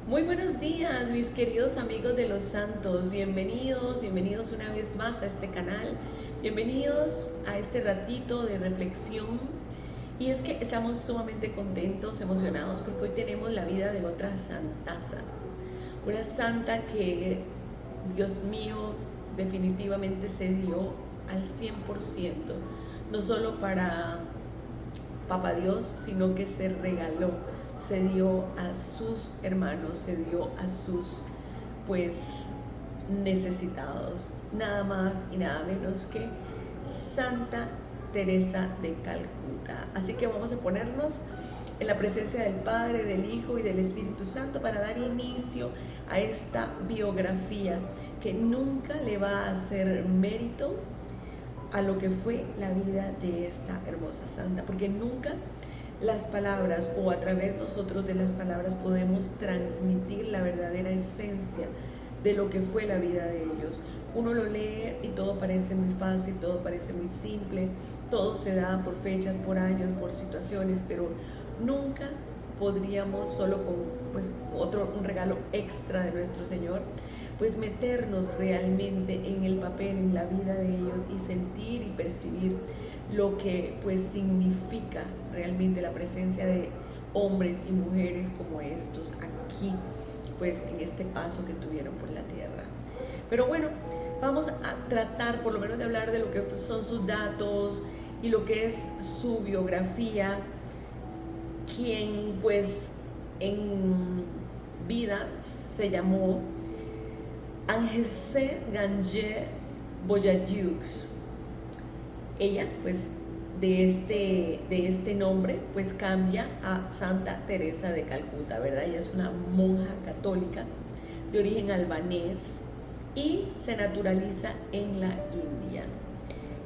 Muy buenos días, mis queridos amigos de los santos. Bienvenidos una vez más a este canal. Bienvenidos a este ratito de reflexión. Y es que estamos sumamente contentos, emocionados, porque hoy tenemos la vida de otra santaza. Una santa que, Dios mío, definitivamente se dio al 100%. No solo para Papá Dios, sino que se regaló, se dio a sus hermanos, se dio a sus pues necesitados, nada más y nada menos que Santa Teresa de Calcuta. Así que vamos a ponernos en la presencia del Padre, del Hijo y del Espíritu Santo para dar inicio a esta biografía que nunca le va a hacer mérito a lo que fue la vida de esta hermosa santa, porque nunca las palabras o a través nosotros de las palabras podemos transmitir la verdadera esencia de lo que fue la vida de ellos. Uno lo lee y todo parece muy fácil, todo parece muy simple, todo se da por fechas, por años, por situaciones, pero nunca podríamos solo con pues un regalo extra de nuestro Señor, pues meternos realmente en el papel, en la vida de ellos y sentir y percibir lo que pues significa realmente la presencia de hombres y mujeres como estos aquí, pues en este paso que tuvieron por la tierra. Pero bueno, vamos a tratar por lo menos de hablar de lo que son sus datos y lo que es su biografía, quien pues en vida se llamó Angèle Gange-Boyajiux. Ella pues de este nombre pues cambia a Santa Teresa de Calcuta, ¿verdad? Ella es una monja católica de origen albanés y se naturaliza en la India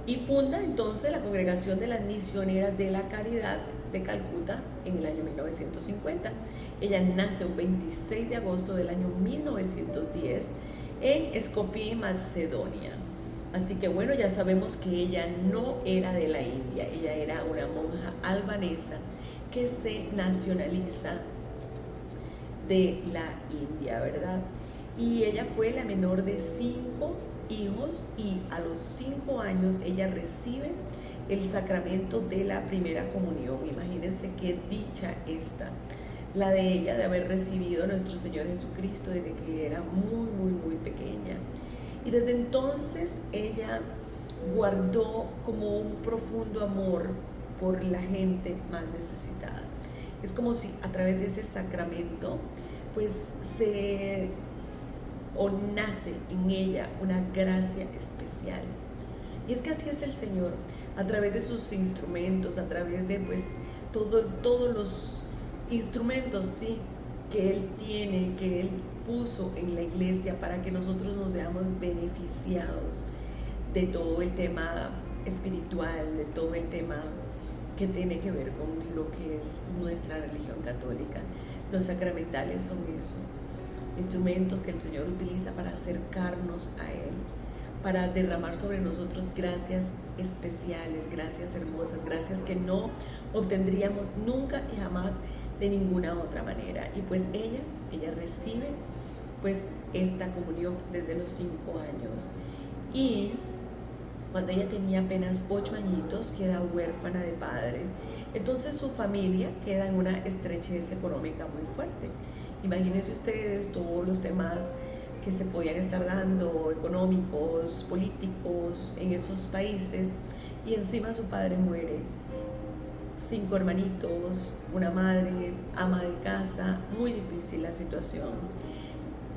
y funda entonces la Congregación de las Misioneras de la Caridad de Calcuta en el año 1950. Ella nace un 26 de agosto del año 1910 en Skopje, Macedonia. Así que bueno, ya sabemos que ella no era de la India, ella era una monja albanesa que se nacionaliza de la India, ¿verdad? Y ella fue la menor de 5 hijos y a los 5 años ella recibe el sacramento de la primera comunión. Imagínense qué dicha esta, la de ella de haber recibido a nuestro Señor Jesucristo desde que era muy pequeña. Y desde entonces ella guardó como un profundo amor por la gente más necesitada. Es como si a través de ese sacramento pues nace en ella una gracia especial. Y es que así es el Señor, a través de sus instrumentos, a través de pues todos los instrumentos, sí, que Él tiene, que Él puso en la iglesia para que nosotros nos veamos beneficiados de todo el tema espiritual, de todo el tema que tiene que ver con lo que es nuestra religión católica. Los sacramentales son eso, instrumentos que el Señor utiliza para acercarnos a Él, para derramar sobre nosotros gracias especiales, gracias hermosas, gracias que no obtendríamos nunca y jamás de ninguna otra manera. Y pues ella recibe pues esta comunión desde los 5 años. Y cuando ella tenía apenas 8 añitos queda huérfana de padre. Entonces su familia queda en una estrechez económica muy fuerte. Imagínense ustedes todos los temas que se podían estar dando, económicos, políticos en esos países, y encima su padre muere. 5 hermanitos, una madre, ama de casa, muy difícil la situación.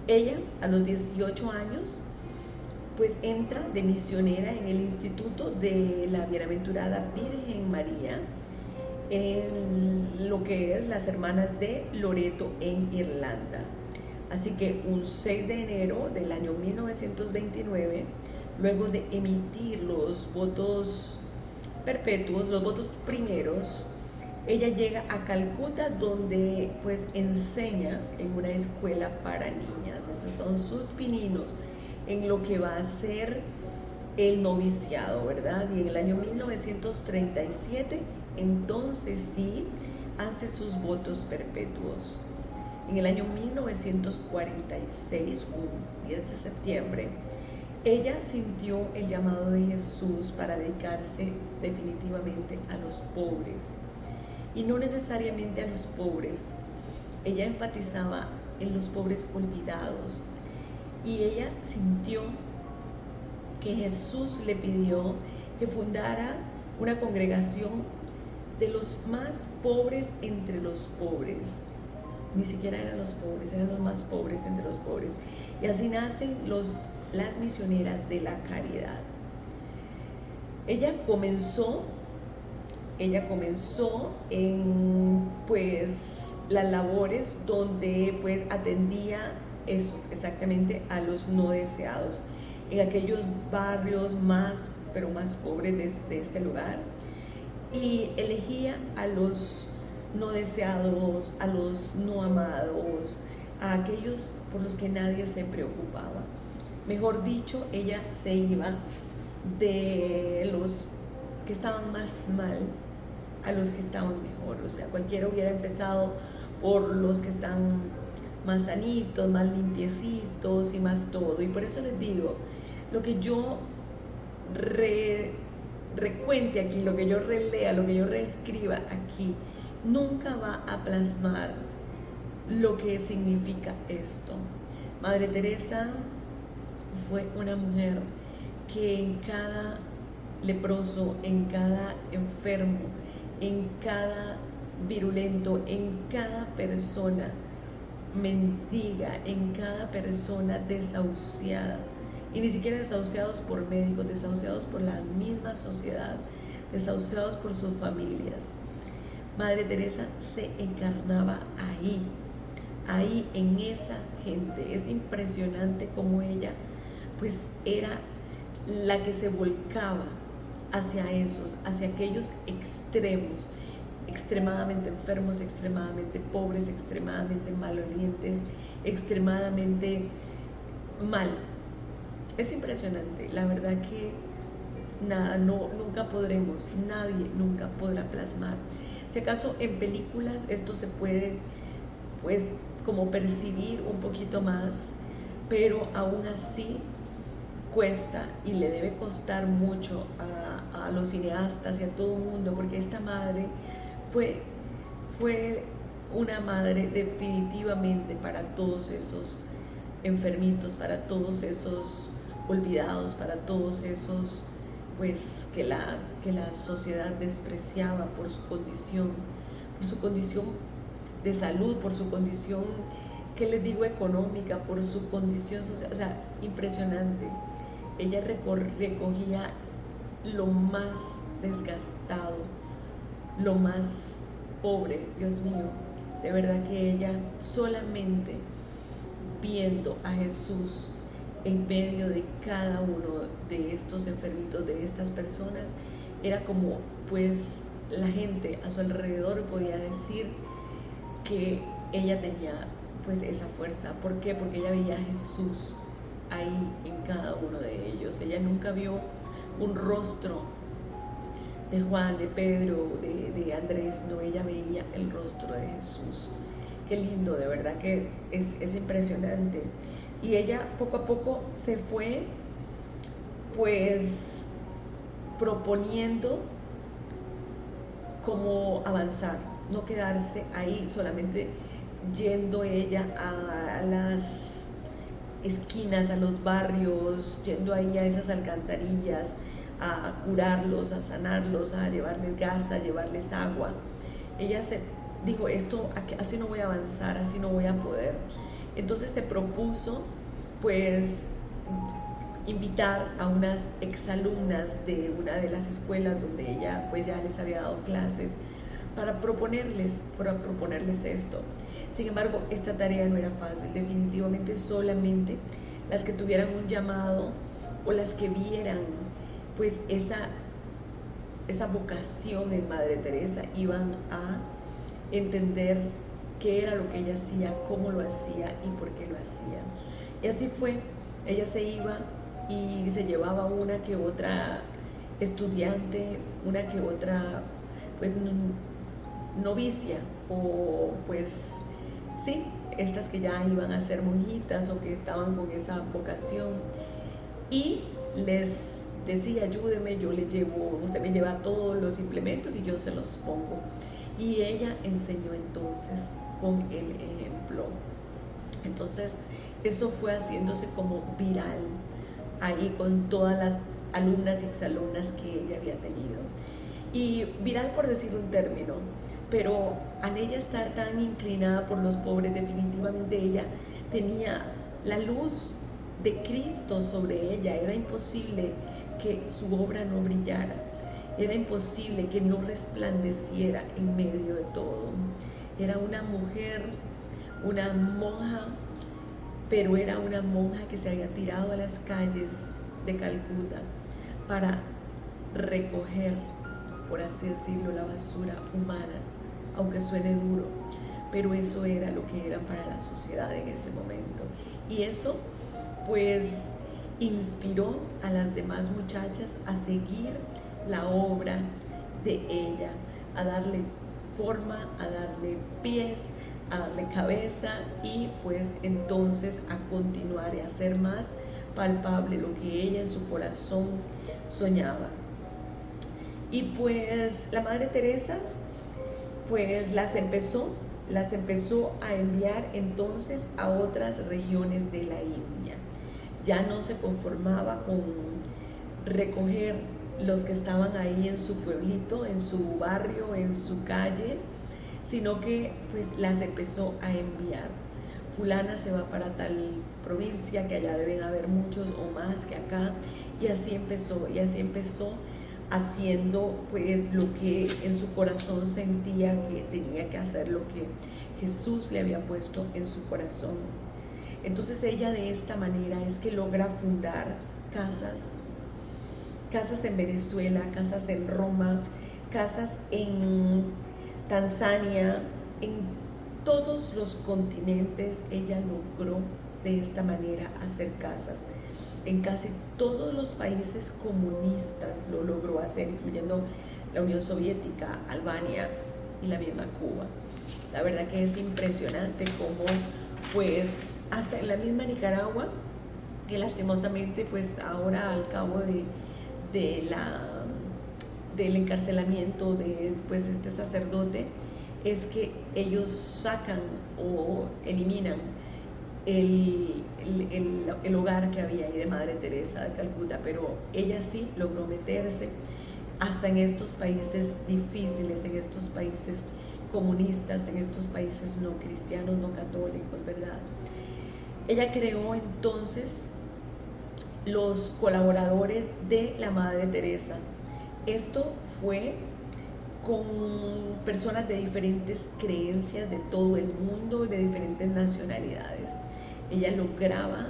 Ella a los 18 años pues entra de misionera en el Instituto de la Bienaventurada Virgen María, en lo que es las Hermanas de Loreto en Irlanda. Así que un 6 de enero del año 1929, luego de emitir los votos perpetuos, los votos primeros, ella llega a Calcuta, donde pues enseña en una escuela para niñas. Esos son sus pininos en lo que va a ser el noviciado, ¿verdad? Y en el año 1937, entonces sí, hace sus votos perpetuos. en el año 1946, un 10 de septiembre, ella sintió el llamado de Jesús para dedicarse definitivamente a los pobres, y no necesariamente a los pobres. Ella enfatizaba en los pobres olvidados, y ella sintió que Jesús le pidió que fundara una congregación de los más pobres entre los pobres. Ni siquiera eran los pobres, eran los más pobres entre los pobres. Y así nacen las misioneras de la caridad. Ella comenzó en pues las labores donde pues atendía eso, exactamente, a los no deseados, en aquellos barrios más, pero más pobres de este lugar, y elegía a los no deseados, a los no amados, a aquellos por los que nadie se preocupaba. Mejor dicho, ella se iba de los que estaban más mal a los que estaban mejor. O sea, cualquiera hubiera empezado por los que están más sanitos, más limpiecitos y más todo. Y por eso les digo, lo que yo recuente aquí, lo que yo relea, lo que yo reescriba aquí, nunca va a plasmar lo que significa esto. Madre Teresa fue una mujer que en cada leproso, en cada enfermo, en cada virulento, en cada persona mendiga, en cada persona desahuciada, y ni siquiera desahuciados por médicos, desahuciados por la misma sociedad, desahuciados por sus familias. Madre Teresa se encarnaba ahí en esa gente. Es impresionante cómo ella pues era la que se volcaba hacia aquellos extremos, extremadamente enfermos, extremadamente pobres, extremadamente malolientes, extremadamente mal. Es impresionante, la verdad que nadie nunca podrá plasmar. Si acaso en películas esto se puede pues como percibir un poquito más, pero aún así cuesta, y le debe costar mucho a los cineastas y a todo el mundo, porque esta madre fue una madre definitivamente para todos esos enfermitos, para todos esos olvidados, para todos esos pues que la sociedad despreciaba por su condición de salud, por su condición, ¿qué les digo?, económica, por su condición social. O sea, impresionante. Ella recogía lo más desgastado, lo más pobre. Dios mío, de verdad que ella, solamente viendo a Jesús en medio de cada uno de estos enfermitos, de estas personas, era como pues la gente a su alrededor podía decir que ella tenía pues esa fuerza. ¿Por qué? Porque ella veía a Jesús ahí en cada uno de ellos. Ella nunca vio un rostro de Juan, de Pedro, de Andrés, no, ella veía el rostro de Jesús. Qué lindo, de verdad que es impresionante. Y ella poco a poco se fue pues proponiendo cómo avanzar, no quedarse ahí solamente yendo ella a las esquinas, a los barrios, yendo ahí a esas alcantarillas, a curarlos, a sanarlos, a llevarles gas, a llevarles agua. Ella se dijo, esto así no voy a avanzar, así no voy a poder. Entonces se propuso pues invitar a unas exalumnas de una de las escuelas donde ella pues ya les había dado clases para proponerles esto. Sin embargo, esta tarea no era fácil. Definitivamente solamente las que tuvieran un llamado o las que vieran pues esa vocación en Madre Teresa iban a entender qué era lo que ella hacía, cómo lo hacía y por qué lo hacía. Y así fue. Ella se iba y se llevaba una que otra estudiante, una que otra pues novicia, o pues sí, estas que ya iban a ser monjitas o que estaban con esa vocación, y les decía: ayúdeme, yo le llevo, usted me lleva todos los implementos y yo se los pongo. Y ella enseñó entonces con el ejemplo. Entonces eso fue haciéndose como viral ahí con todas las alumnas y exalumnas que ella había tenido. Y viral por decir un término, pero al ella estar tan inclinada por los pobres, definitivamente ella tenía la luz de Cristo sobre ella. Era imposible que su obra no brillara, era imposible que no resplandeciera en medio de todo. Era una mujer, una monja, pero era una monja que se había tirado a las calles de Calcuta para recoger, por así decirlo, la basura humana, aunque suene duro, pero eso era lo que era para la sociedad en ese momento. Y eso pues inspiró a las demás muchachas a seguir la obra de ella, a darle forma, a darle pies, a darle cabeza, y pues entonces a continuar y a hacer más palpable lo que ella en su corazón soñaba. Y pues la Madre Teresa pues las empezó a enviar entonces a otras regiones de la India. Ya no se conformaba con recoger los que estaban ahí en su pueblito, en su barrio, en su calle, sino que pues las empezó a enviar. Fulana se va para tal provincia, que allá deben haber muchos o más que acá, y así empezó haciendo pues lo que en su corazón sentía que tenía que hacer, lo que Jesús le había puesto en su corazón. Entonces ella de esta manera es que logra fundar casas en Venezuela, casas en Roma, casas en Tanzania, en todos los continentes. Ella logró de esta manera hacer casas. En casi todos los países comunistas lo logró hacer, incluyendo la Unión Soviética, Albania y la misma Cuba. La verdad que es impresionante cómo pues hasta en la misma Nicaragua, que lastimosamente pues ahora al cabo del encarcelamiento de pues este sacerdote, es que ellos sacan o eliminan el hogar que había ahí de Madre Teresa de Calcuta, pero ella sí logró meterse hasta en estos países difíciles, en estos países comunistas, en estos países no cristianos, no católicos, ¿verdad? Ella creó entonces los colaboradores de la Madre Teresa. Esto fue con personas de diferentes creencias de todo el mundo, de diferentes nacionalidades. Ella lograba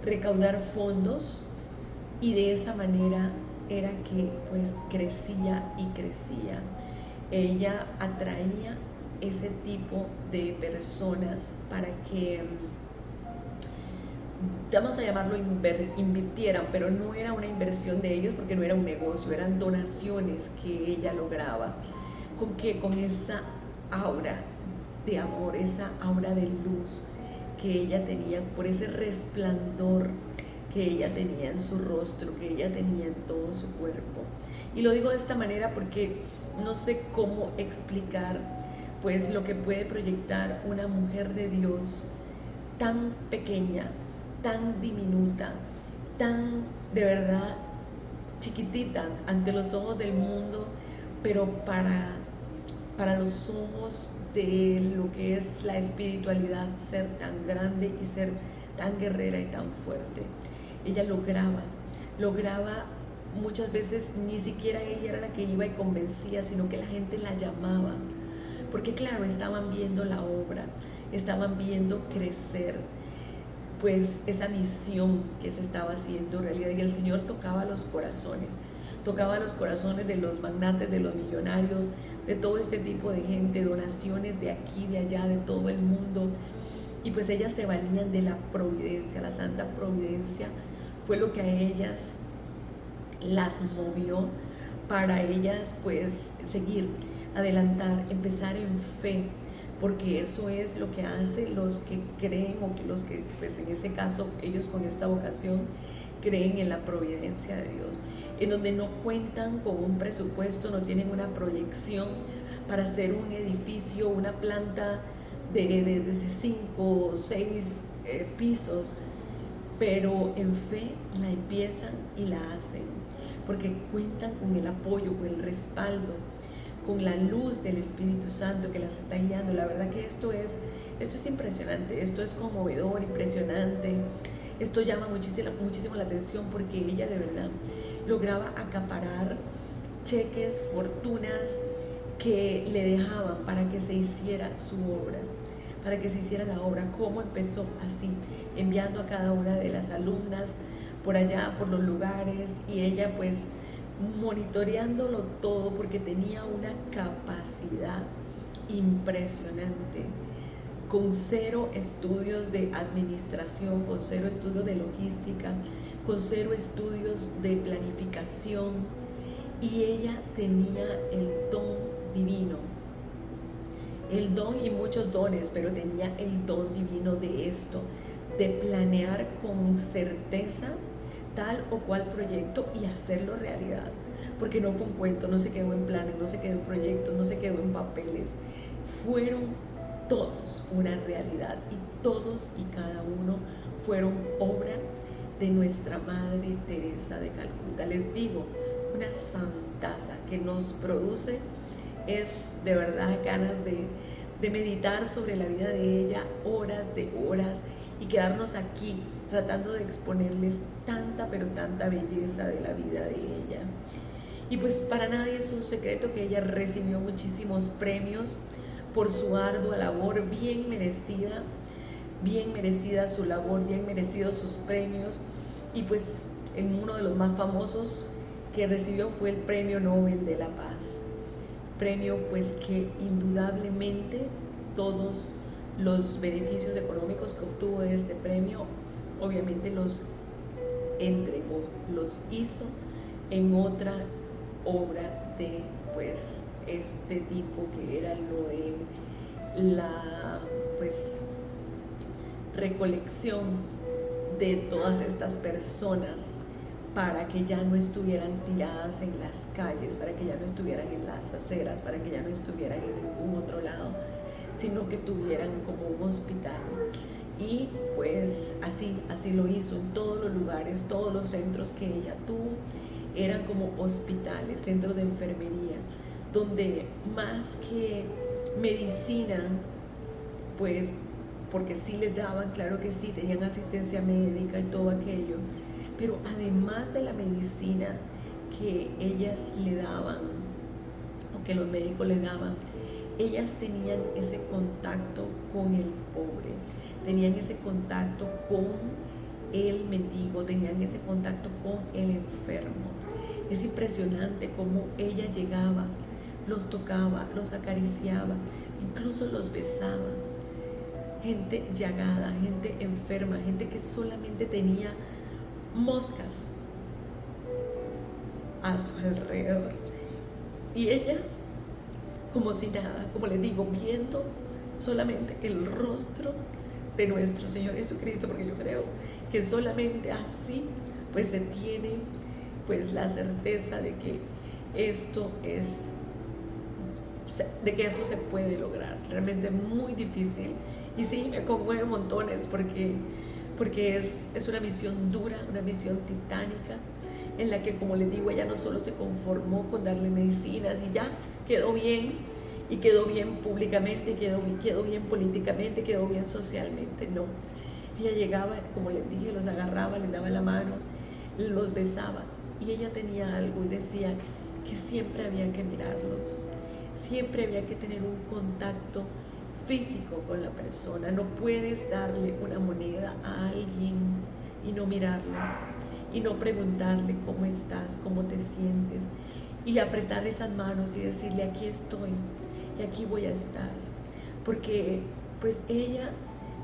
recaudar fondos y de esa manera era que pues crecía y crecía. Ella atraía ese tipo de personas para que, vamos a llamarlo, invirtieran, pero no era una inversión de ellos porque no era un negocio, eran donaciones que ella lograba. ¿Con qué? Con esa aura de amor, esa aura de luz que ella tenía, por ese resplandor que ella tenía en su rostro, que ella tenía en todo su cuerpo. Y lo digo de esta manera porque no sé cómo explicar pues lo que puede proyectar una mujer de Dios tan pequeña, tan diminuta, tan de verdad chiquitita ante los ojos del mundo, pero para los ojos de lo que es la espiritualidad, ser tan grande y ser tan guerrera y tan fuerte. Ella lograba muchas veces, ni siquiera ella era la que iba y convencía, sino que la gente la llamaba, porque claro, estaban viendo la obra, estaban viendo crecer pues esa misión que se estaba haciendo realidad, y el Señor tocaba los corazones de los magnates, de los millonarios, de todo este tipo de gente, donaciones de aquí, de allá, de todo el mundo. Y pues ellas se valían de la providencia, la santa providencia fue lo que a ellas las movió para ellas pues seguir, adelantar, empezar en fe, porque eso es lo que hacen los que creen, o que los que, pues en ese caso, ellos con esta vocación creen en la providencia de Dios, en donde no cuentan con un presupuesto, no tienen una proyección para hacer un edificio, una planta de 5 o 6 pisos, pero en fe la empiezan y la hacen, porque cuentan con el apoyo, con el respaldo, con la luz del Espíritu Santo que las está guiando. La verdad que esto es impresionante, esto es conmovedor, impresionante. Esto llama muchísimo la atención, porque ella de verdad lograba acaparar cheques, fortunas que le dejaban para que se hiciera su obra, para que se hiciera la obra. ¿Cómo empezó? Así, enviando a cada una de las alumnas por allá, por los lugares, y ella pues monitoreándolo todo, porque tenía una capacidad impresionante, con 0 estudios de administración, con 0 estudios de logística, con 0 estudios de planificación, y ella tenía el don divino, el don y muchos dones, pero tenía el don divino de esto, de planear con certeza tal o cual proyecto y hacerlo realidad, porque no fue un cuento, no se quedó en planes, no se quedó en proyectos, no se quedó en papeles, fueron todos una realidad, y todos y cada uno fueron obra de nuestra Madre Teresa de Calcuta. Les digo, una santaza que nos produce es de verdad ganas de meditar sobre la vida de ella horas de horas, y quedarnos aquí tratando de exponerles tanta, pero tanta belleza de la vida de ella. Y pues para nadie es un secreto que ella recibió muchísimos premios por su ardua labor, bien merecida su labor, bien merecidos sus premios. Y pues en uno de los más famosos que recibió fue el Premio Nobel de la Paz, premio pues que indudablemente todos los beneficios económicos que obtuvo de este premio, obviamente los entregó, los hizo en otra obra de pues este tipo, que era lo de la pues recolección de todas estas personas, para que ya no estuvieran tiradas en las calles, para que ya no estuvieran en las aceras, para que ya no estuvieran en ningún otro lado, sino que tuvieran como un hospital. Y pues así lo hizo en todos los lugares. Todos los centros que ella tuvo eran como hospitales, centros de enfermería, donde más que medicina, pues porque sí les daban, claro que sí, tenían asistencia médica y todo aquello, pero además de la medicina que ellas le daban, o que los médicos le daban, ellas tenían ese contacto con el pobre, tenían ese contacto con el mendigo, tenían ese contacto con el enfermo. Es impresionante cómo ella llegaba, los tocaba, los acariciaba, incluso los besaba. Gente llagada, gente enferma, gente que solamente tenía moscas a su alrededor. Y ella, como si nada, como les digo, viendo solamente el rostro de nuestro Señor Jesucristo, porque yo creo que solamente así pues se tiene pues la certeza de que esto se puede lograr. Realmente muy difícil, y sí, me conmueve montones, porque es una misión dura, una misión titánica, en la que, como les digo, ella no solo se conformó con darle medicinas y ya quedó bien, y quedó bien públicamente, quedó bien políticamente, quedó bien socialmente. No, ella llegaba, como les dije, los agarraba, les daba la mano, los besaba, y ella tenía algo y decía que siempre había que mirarlos, siempre había que tener un contacto físico con la persona. No puedes darle una moneda a alguien y no mirarlo, y no preguntarle cómo estás, cómo te sientes, y apretar esas manos y decirle: aquí estoy y aquí voy a estar. Porque pues ella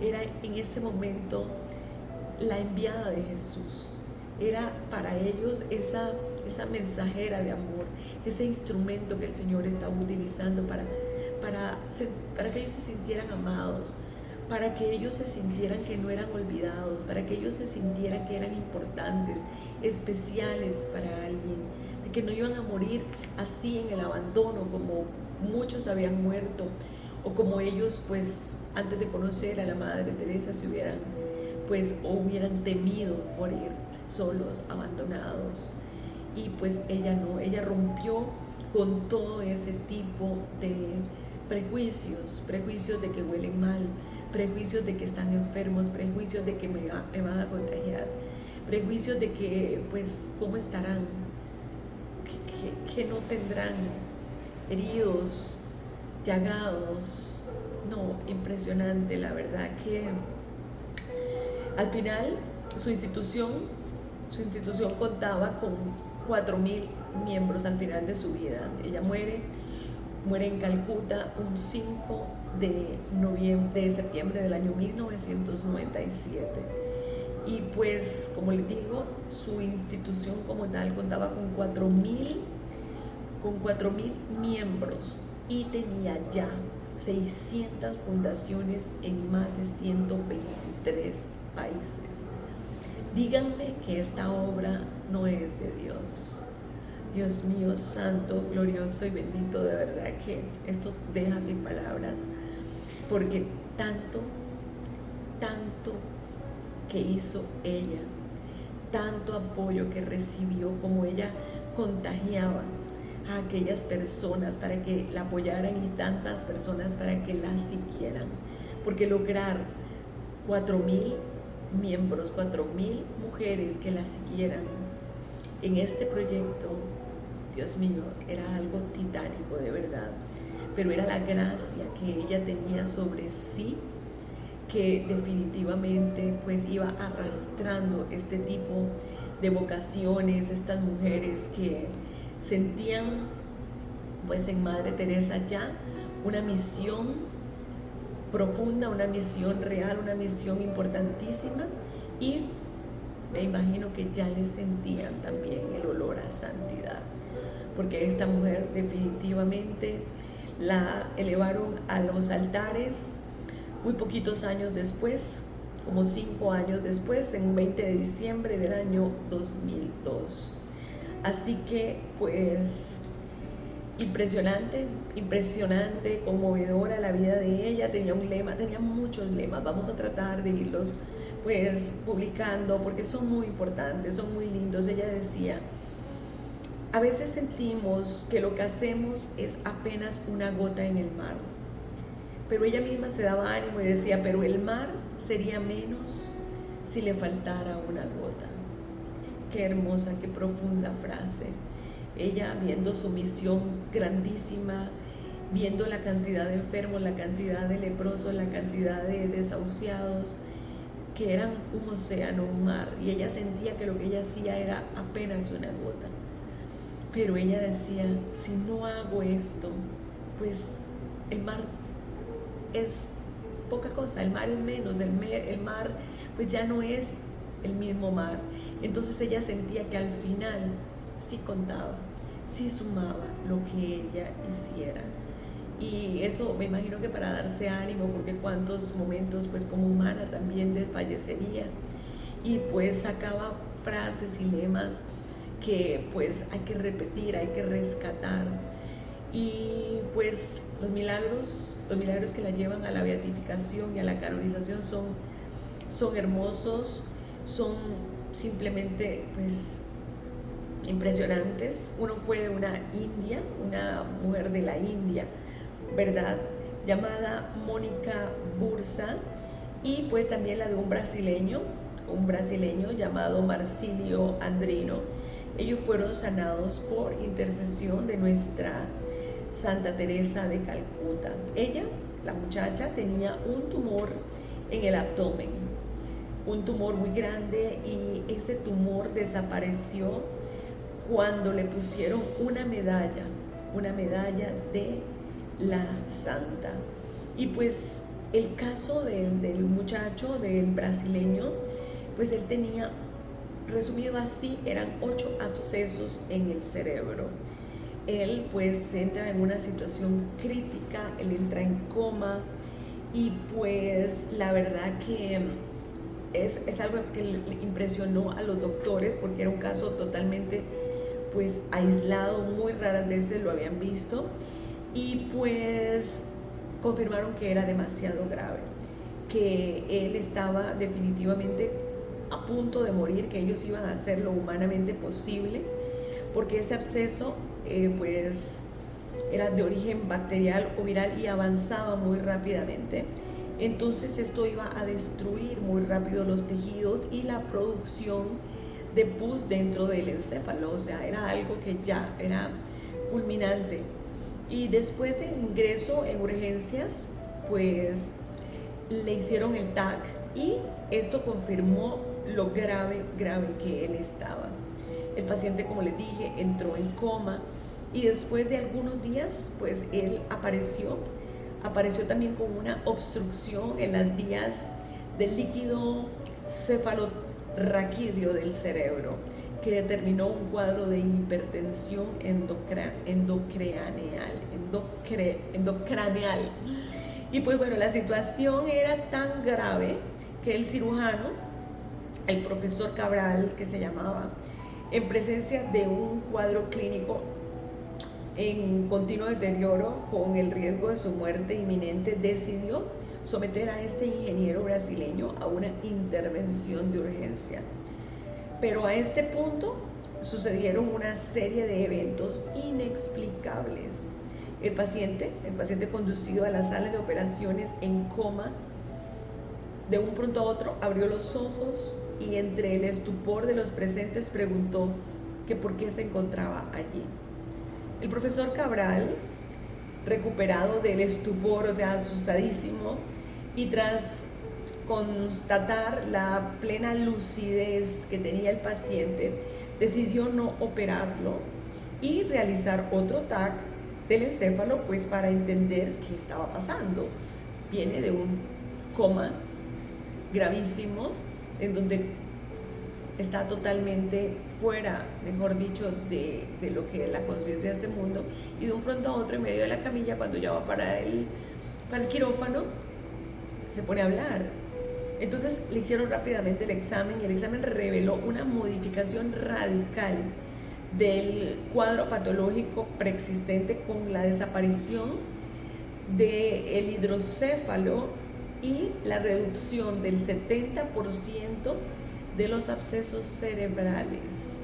era en ese momento la enviada de Jesús, era para ellos esa mensajera de amor, ese instrumento que el Señor estaba utilizando para que ellos se sintieran amados, para que ellos se sintieran que no eran olvidados, para que ellos se sintieran que eran importantes, especiales para alguien, de que no iban a morir así en el abandono como muchos habían muerto, o como ellos pues antes de conocer a la Madre Teresa se hubieran temido morir solos, abandonados. Y pues ella no, ella rompió con todo ese tipo de prejuicios de que huelen mal, prejuicios de que están enfermos, prejuicios de que me van a contagiar, prejuicios de que pues cómo estarán, que no tendrán, heridos, llagados. No, impresionante, la verdad que al final su institución contaba con 4.000 miembros al final de su vida. Ella muere en Calcuta un 5 de septiembre del año 1997. Y pues, como les digo, su institución como tal contaba con 4.000 miembros y tenía ya 600 fundaciones en más de 123 países. Díganme que esta obra no es de Dios. Dios mío, santo, glorioso y bendito, de verdad que esto deja sin palabras, porque tanto que hizo ella, tanto apoyo que recibió, como ella contagiaba a aquellas personas para que la apoyaran y tantas personas para que la siguieran, porque lograr 4.000 miembros, 4.000 mujeres que la siguieran en este proyecto, Dios mío, era algo titánico de verdad, pero era la gracia que ella tenía sobre sí que definitivamente pues iba arrastrando este tipo de vocaciones, estas mujeres que sentían pues en Madre Teresa ya una misión profunda, una misión real, una misión importantísima, y me imagino que ya le sentían también el olor a santidad, porque esta mujer definitivamente la elevaron a los altares muy poquitos años después, como 5 años después, en un 20 de diciembre del año 2002. Así que pues impresionante, conmovedora la vida de ella. Tenía un lema, tenía muchos lemas, vamos a tratar de irlos pues publicando porque son muy importantes, son muy lindos. Ella decía: a veces sentimos que lo que hacemos es apenas una gota en el mar, pero ella misma se daba ánimo y decía: pero el mar sería menos si le faltara una gota. Qué hermosa, qué profunda frase. Ella, viendo su misión grandísima, viendo la cantidad de enfermos, la cantidad de leprosos, la cantidad de desahuciados, que eran un océano, un mar, y ella sentía que lo que ella hacía era apenas una gota. Pero ella decía: si no hago esto, pues el mar es poca cosa, el mar es menos, el mar pues ya no es el mismo mar. Entonces ella sentía que al final sí contaba, sí sumaba lo que ella hiciera. Y eso me imagino que para darse ánimo, porque cuántos momentos pues como humana también desfallecería, y pues sacaba frases y lemas que pues hay que repetir, hay que rescatar. Y pues los milagros que la llevan a la beatificación y a la canonización son hermosos, son simplemente pues impresionantes. Uno fue de una mujer de la India, ¿verdad?, llamada Mónica Bursa, y pues también la de un brasileño llamado Marcilio Andrino. Ellos fueron sanados por intercesión de nuestra Santa Teresa de Calcuta. Ella, la muchacha, tenía un tumor en el abdomen, un tumor muy grande, y ese tumor desapareció cuando le pusieron una medalla de la santa. Y pues el caso del muchacho, del brasileño, pues él tenía, resumido así, eran 8 abscesos en el cerebro. él pues entra en una situación crítica, él entra en coma y pues la verdad que es algo que le impresionó a los doctores porque era un caso totalmente pues aislado, muy raras veces lo habían visto y pues confirmaron que era demasiado grave, que él estaba definitivamente a punto de morir, que ellos iban a hacer lo humanamente posible porque ese absceso pues era de origen bacterial o viral y avanzaba muy rápidamente. Entonces esto iba a destruir muy rápido los tejidos y la producción de pus dentro del encéfalo, o sea, era algo que ya era fulminante. Y después del ingreso en urgencias, pues le hicieron el TAC y esto confirmó lo grave que él estaba. El paciente, como les dije, entró en coma y después de algunos días, pues él apareció también con una obstrucción en las vías del líquido cefalorraquídeo del cerebro, que determinó un cuadro de hipertensión endocraneal. Y pues bueno, la situación era tan grave que el cirujano, el profesor Cabral, que se llamaba, en presencia de un cuadro clínico en continuo deterioro con el riesgo de su muerte inminente, decidió someter a este ingeniero brasileño a una intervención de urgencia. Pero a este punto sucedieron una serie de eventos inexplicables. El paciente conducido a la sala de operaciones en coma, de un pronto a otro abrió los ojos y entre el estupor de los presentes preguntó que por qué se encontraba allí. El profesor Cabral, recuperado del estupor, o sea, asustadísimo, y tras constatar la plena lucidez que tenía el paciente, decidió no operarlo y realizar otro TAC del encéfalo, pues para entender qué estaba pasando. Viene de un coma gravísimo, en donde está totalmente fuera, mejor dicho, de lo que es la conciencia de este mundo, y de un pronto a otro, en medio de la camilla, cuando ya va para el quirófano, se pone a hablar. Entonces le hicieron rápidamente el examen y el examen reveló una modificación radical del cuadro patológico preexistente, con la desaparición del hidrocéfalo y la reducción del 70% de los abscesos cerebrales.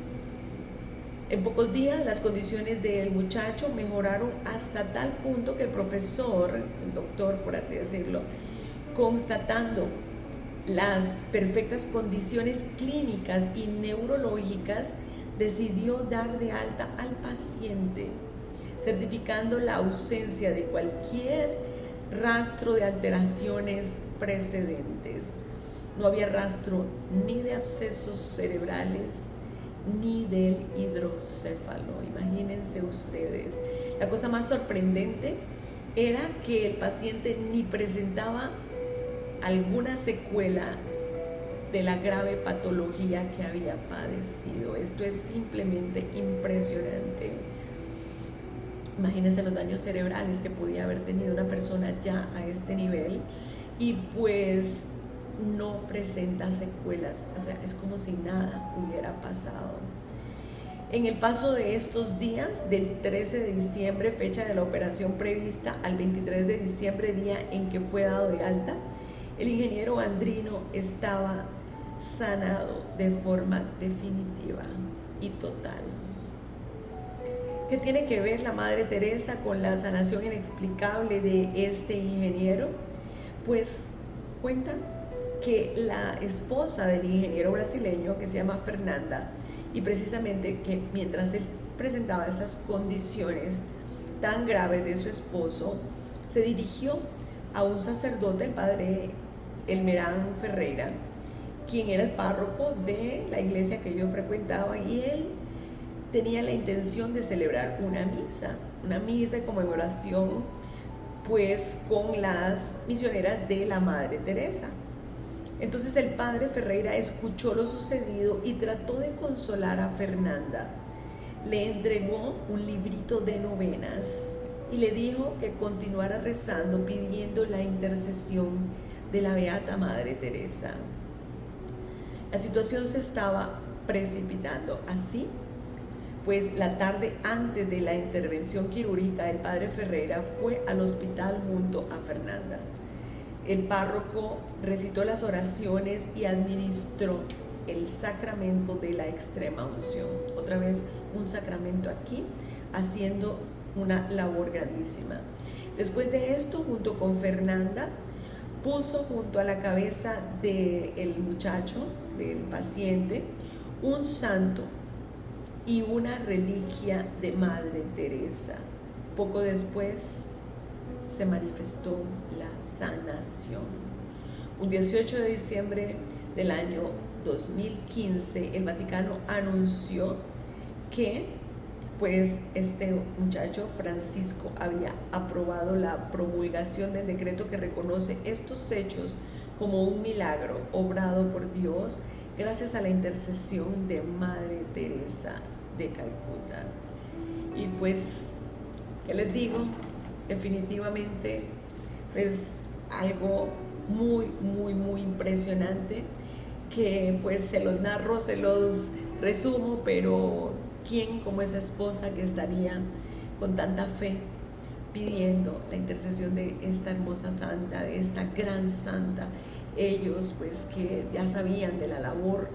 En pocos días las condiciones del muchacho mejoraron hasta tal punto que el profesor, el doctor por así decirlo, constatando las perfectas condiciones clínicas y neurológicas, decidió dar de alta al paciente, certificando la ausencia de cualquier rastro de alteraciones precedentes. No había rastro ni de abscesos cerebrales ni del hidrocéfalo. Imagínense ustedes. La cosa más sorprendente era que el paciente ni presentaba alguna secuela de la grave patología que había padecido. Esto es simplemente impresionante. Imagínense los daños cerebrales que podía haber tenido una persona ya a este nivel, y pues no presenta secuelas, o sea, es como si nada hubiera pasado. En el paso de estos días, del 13 de diciembre, fecha de la operación prevista, al 23 de diciembre, día en que fue dado de alta, el ingeniero Andrino estaba sanado de forma definitiva y total. ¿Qué tiene que ver la Madre Teresa con la sanación inexplicable de este ingeniero? Pues cuenta que la esposa del ingeniero brasileño, que se llama Fernanda, y precisamente que mientras él presentaba esas condiciones tan graves de su esposo, se dirigió a un sacerdote, el padre Elmerán Ferreira, quien era el párroco de la iglesia que yo frecuentaba, y él tenía la intención de celebrar una misa de conmemoración, pues con las misioneras de la Madre Teresa. Entonces el padre Ferreira escuchó lo sucedido y trató de consolar a Fernanda. le entregó un librito de novenas y le dijo que continuara rezando pidiendo la intercesión de la Beata Madre Teresa. La situación se estaba precipitando. Así, pues la tarde antes de la intervención quirúrgica, el padre Ferreira fue al hospital junto a Fernanda. El párroco recitó las oraciones y administró el sacramento de la extrema unción. Otra vez un sacramento aquí, haciendo una labor grandísima. Después de esto, junto con Fernanda, puso junto a la cabeza del muchacho, del paciente, un santo y una reliquia de Madre Teresa. Poco después se manifestó la sanación. Un 18 de diciembre del año 2015, el Vaticano anunció que pues este muchacho Francisco había aprobado la promulgación del decreto que reconoce estos hechos como un milagro obrado por Dios gracias a la intercesión de Madre Teresa de Calcuta. Y pues, ¿qué les digo? Definitivamente pues algo muy impresionante que pues se los narro, se los resumo, pero ¿quién como esa esposa que estaría con tanta fe pidiendo la intercesión de esta hermosa santa, de esta gran santa? Ellos pues que ya sabían de la labor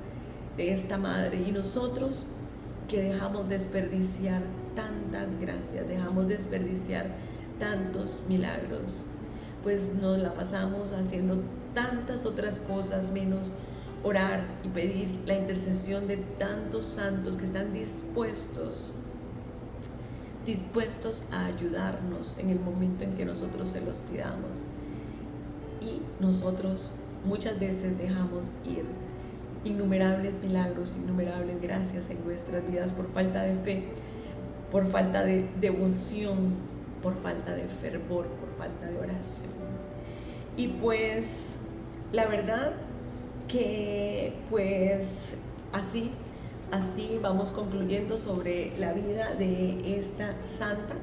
de esta madre, y nosotros que dejamos desperdiciar tantas gracias, dejamos desperdiciar tantos milagros, pues nos la pasamos haciendo tantas otras cosas menos orar y pedir la intercesión de tantos santos que están dispuestos a ayudarnos en el momento en que nosotros se los pidamos. Y nosotros muchas veces dejamos ir innumerables milagros, innumerables gracias en nuestras vidas por falta de fe, por falta de devoción, por falta de fervor, por falta de oración. Y pues la verdad que pues así vamos concluyendo sobre la vida de esta santa,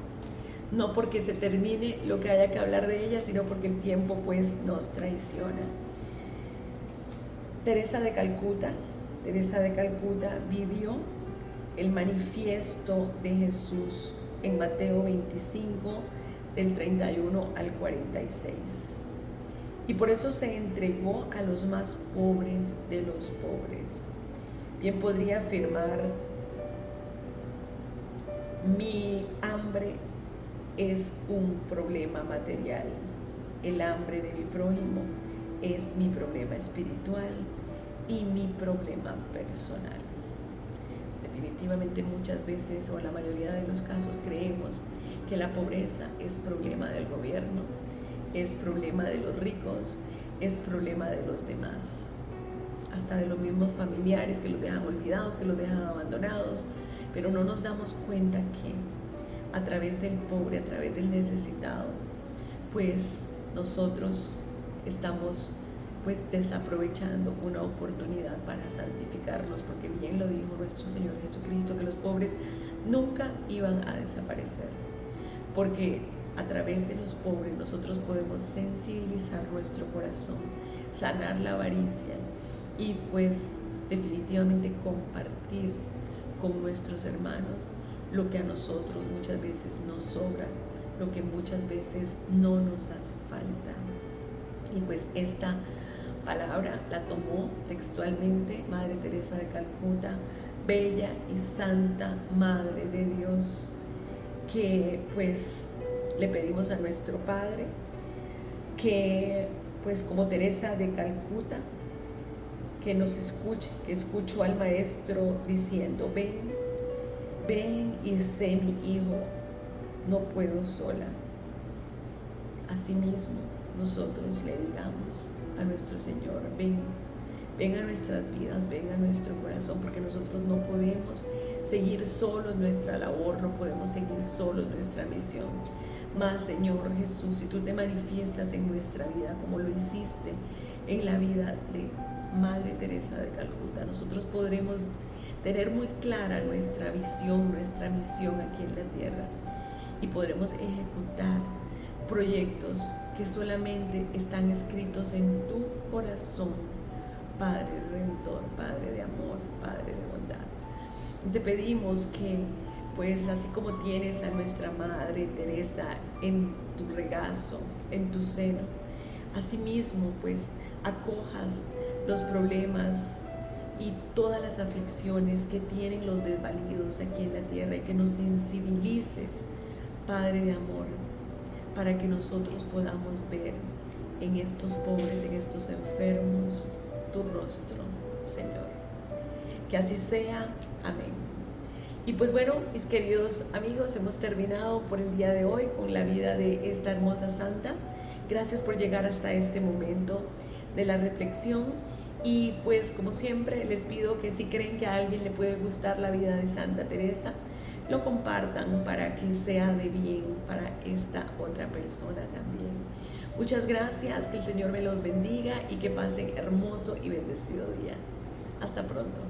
no porque se termine lo que haya que hablar de ella, sino porque el tiempo pues nos traiciona. Teresa de Calcuta vivió el manifiesto de Jesús en Mateo 25, del 31 al 46. Y por eso se entregó a los más pobres de los pobres. Bien podría afirmar: mi hambre es un problema material, el hambre de mi prójimo es mi problema espiritual y mi problema personal. Definitivamente muchas veces, o la mayoría de los casos, creemos que la pobreza es problema del gobierno, es problema de los ricos, es problema de los demás, hasta de los mismos familiares que los dejan olvidados, que los dejan abandonados, pero no nos damos cuenta que a través del pobre, a través del necesitado, pues nosotros estamos pues desaprovechando una oportunidad para santificarnos, porque bien lo dijo nuestro Señor Jesucristo, que los pobres nunca iban a desaparecer, porque a través de los pobres nosotros podemos sensibilizar nuestro corazón, sanar la avaricia y pues definitivamente compartir con nuestros hermanos lo que a nosotros muchas veces nos sobra, lo que muchas veces no nos hace falta. Y pues esta palabra la tomó textualmente Madre Teresa de Calcuta, bella y santa Madre de Dios, que pues le pedimos a nuestro Padre que pues como Teresa de Calcuta, que nos escuche, que escuchó al Maestro diciendo: ven y sé mi hijo, no puedo sola. Asimismo nosotros le digamos a nuestro Señor: ven a nuestras vidas, ven a nuestro corazón, porque nosotros no podemos seguir solos nuestra labor, no podemos seguir solos nuestra misión. Mas, Señor Jesús, si tú te manifiestas en nuestra vida como lo hiciste en la vida de Madre Teresa de Calcuta, nosotros podremos tener muy clara nuestra visión, nuestra misión aquí en la tierra, y podremos ejecutar proyectos que solamente están escritos en tu corazón, Padre Redentor, Padre de amor, Padre de bondad. Te pedimos que, pues así como tienes a nuestra Madre Teresa en tu regazo, en tu seno, asimismo pues acojas los problemas y todas las aflicciones que tienen los desvalidos aquí en la tierra, y que nos sensibilices, Padre de amor, para que nosotros podamos ver en estos pobres, en estos enfermos, tu rostro, Señor. Que así sea. Amén. Y pues bueno, mis queridos amigos, hemos terminado por el día de hoy con la vida de esta hermosa santa. Gracias por llegar hasta este momento de la reflexión. Y pues como siempre les pido que si creen que a alguien le puede gustar la vida de Santa Teresa, lo compartan para que sea de bien para esta otra persona también. Muchas gracias, que el Señor me los bendiga y que pasen hermoso y bendecido día. Hasta pronto.